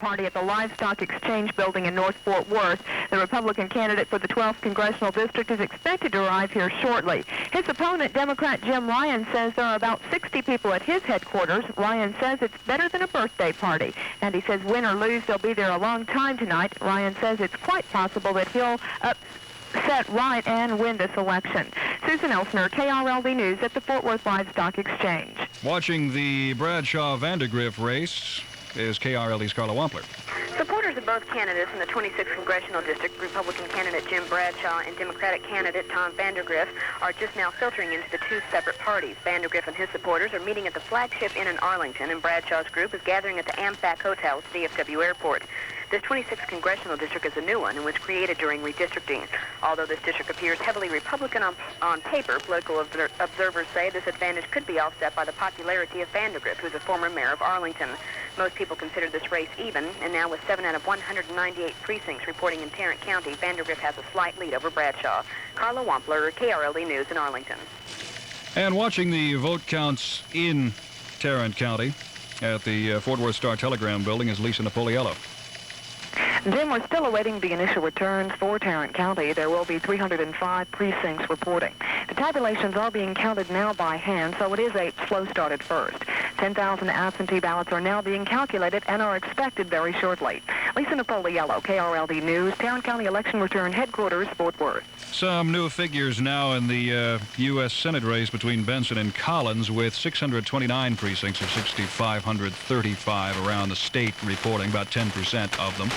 party at the Livestock Exchange building in North Fort Worth. The Republican candidate for the 12th Congressional District is expected to arrive here shortly. His opponent, Democrat Jim Ryan, says there are about 60 people at his headquarters. Ryan says it's better than a birthday party, and he says win or lose, they'll be there a long time tonight. Ryan says it's quite possible that he'll set right and win this election. Susan Elsner, KRLD News at the Fort Worth Livestock Exchange. Watching the Bradshaw-Vandergriff race is KRLD's Carla Wampler. Supporters of both candidates in the 26th Congressional District, Republican candidate Jim Bradshaw and Democratic candidate Tom Vandergriff, are just now filtering into the two separate parties. Vandergriff and his supporters are meeting at the Flagship Inn in Arlington, and Bradshaw's group is gathering at the AmFac Hotel at the DFW Airport. This 26th Congressional District is a new one and was created during redistricting. Although this district appears heavily Republican on paper, political observers say this advantage could be offset by the popularity of Vandergriff, who's a former mayor of Arlington. Most people consider this race even, and now with 7 out of 198 precincts reporting in Tarrant County, Vandergriff has a slight lead over Bradshaw. Carla Wampler, KRLD News in Arlington. And watching the vote counts in Tarrant County at the Fort Worth Star-Telegram building is Lisa Napoliello. Jim, we're still awaiting the initial returns for Tarrant County. There will be 305 precincts reporting. The tabulations are being counted now by hand, so it is a slow start at first. 10,000 absentee ballots are now being calculated and are expected very shortly. Lisa Napoliello, KRLD News, Tarrant County Election Return Headquarters, Fort Worth. Some new figures now in the U.S. Senate race between Benson and Collins, with 629 precincts of 6,535 around the state reporting, about 10% of them.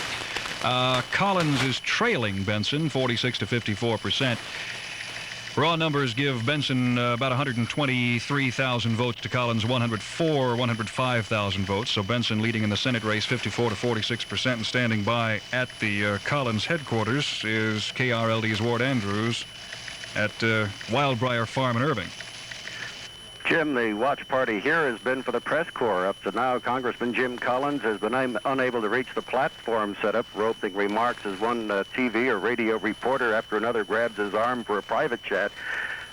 Collins is trailing Benson 46 to 54%. Raw numbers give Benson about 123,000 votes to Collins 105,000 votes. So Benson leading in the Senate race 54 to 46%. And standing by at the Collins headquarters is KRLD's Ward Andrews at Wildbriar Farm in Irving. Jim, the watch party here has been for the press corps. Up to now, Congressman Jim Collins has been unable to reach the platform setup, roping remarks as one TV or radio reporter after another grabs his arm for a private chat.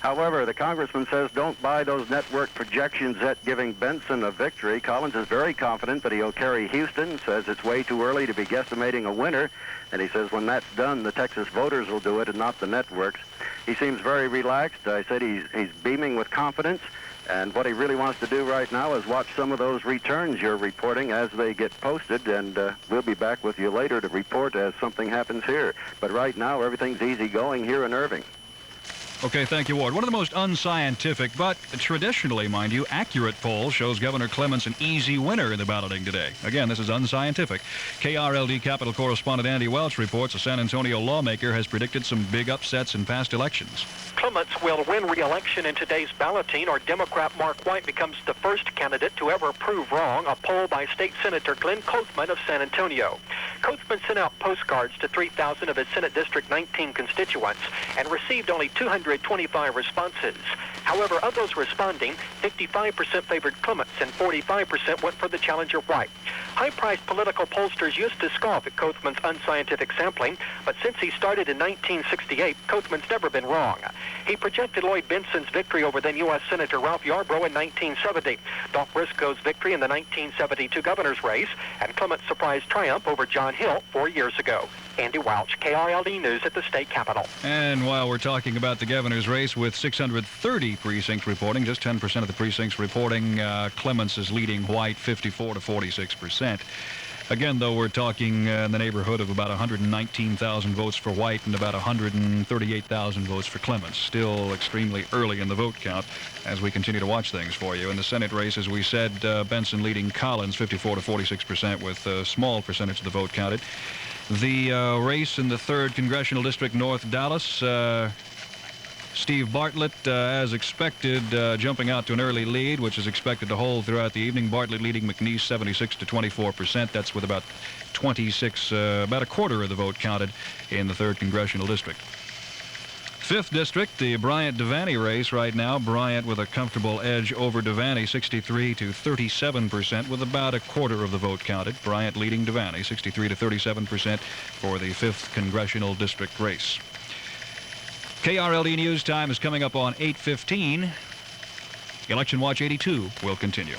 However, the congressman says don't buy those network projections at giving Benson a victory. Collins is very confident that he'll carry Houston, says it's way too early to be guesstimating a winner, and he says when that's done, the Texas voters will do it and not the networks. He seems very relaxed. I said he's beaming with confidence. And what he really wants to do right now is watch some of those returns you're reporting as they get posted, and we'll be back with you later to report as something happens here. But right now, everything's easy going here in Irving. Okay, thank you, Ward. One of the most unscientific, but traditionally, mind you, accurate poll shows Governor Clements an easy winner in the balloting today. Again, this is unscientific. KRLD Capitol correspondent Andy Welch reports a San Antonio lawmaker has predicted some big upsets in past elections. Clements will win re-election in today's balloting, or Democrat Mark White becomes the first candidate to ever prove wrong, a poll by State Senator Glenn Cothman of San Antonio. Cothman sent out postcards to 3,000 of his Senate District 19 constituents and received only 225 responses. However, of those responding, 55% favored Clements and 45% went for the challenger White. High-priced political pollsters used to scoff at Cothman's unscientific sampling, but since he started in 1968, Cothman's never been wrong. He projected Lloyd Benson's victory over then U.S. Senator Ralph Yarbrough in 1970, Dolph Briscoe's victory in the 1972 governor's race, and Clement's surprise triumph over John Hill 4 years ago. Andy Welch, KRLD News at the state capitol. And while we're talking about the governor's race, with 630 precincts reporting, just 10% of the precincts reporting, Clements is leading White 54 to 46%. Again, though, we're talking in the neighborhood of about 119,000 votes for White and about 138,000 votes for Clements. Still extremely early in the vote count as we continue to watch things for you. In the Senate race, as we said, Benson leading Collins 54 to 46% with a small percentage of the vote counted. The race in the 3rd Congressional District, North Dallas, Steve Bartlett, as expected, jumping out to an early lead, which is expected to hold throughout the evening. Bartlett leading McNeese 76 to 24%. That's with about about a quarter of the vote counted in the 3rd Congressional District. 5th District, the Bryant-Devaney race right now. Bryant with a comfortable edge over Devaney, 63 to 37%, with about a quarter of the vote counted. Bryant leading Devaney, 63 to 37% for the 5th Congressional District race. KRLD News Time is coming up on 8:15. Election Watch 82 will continue.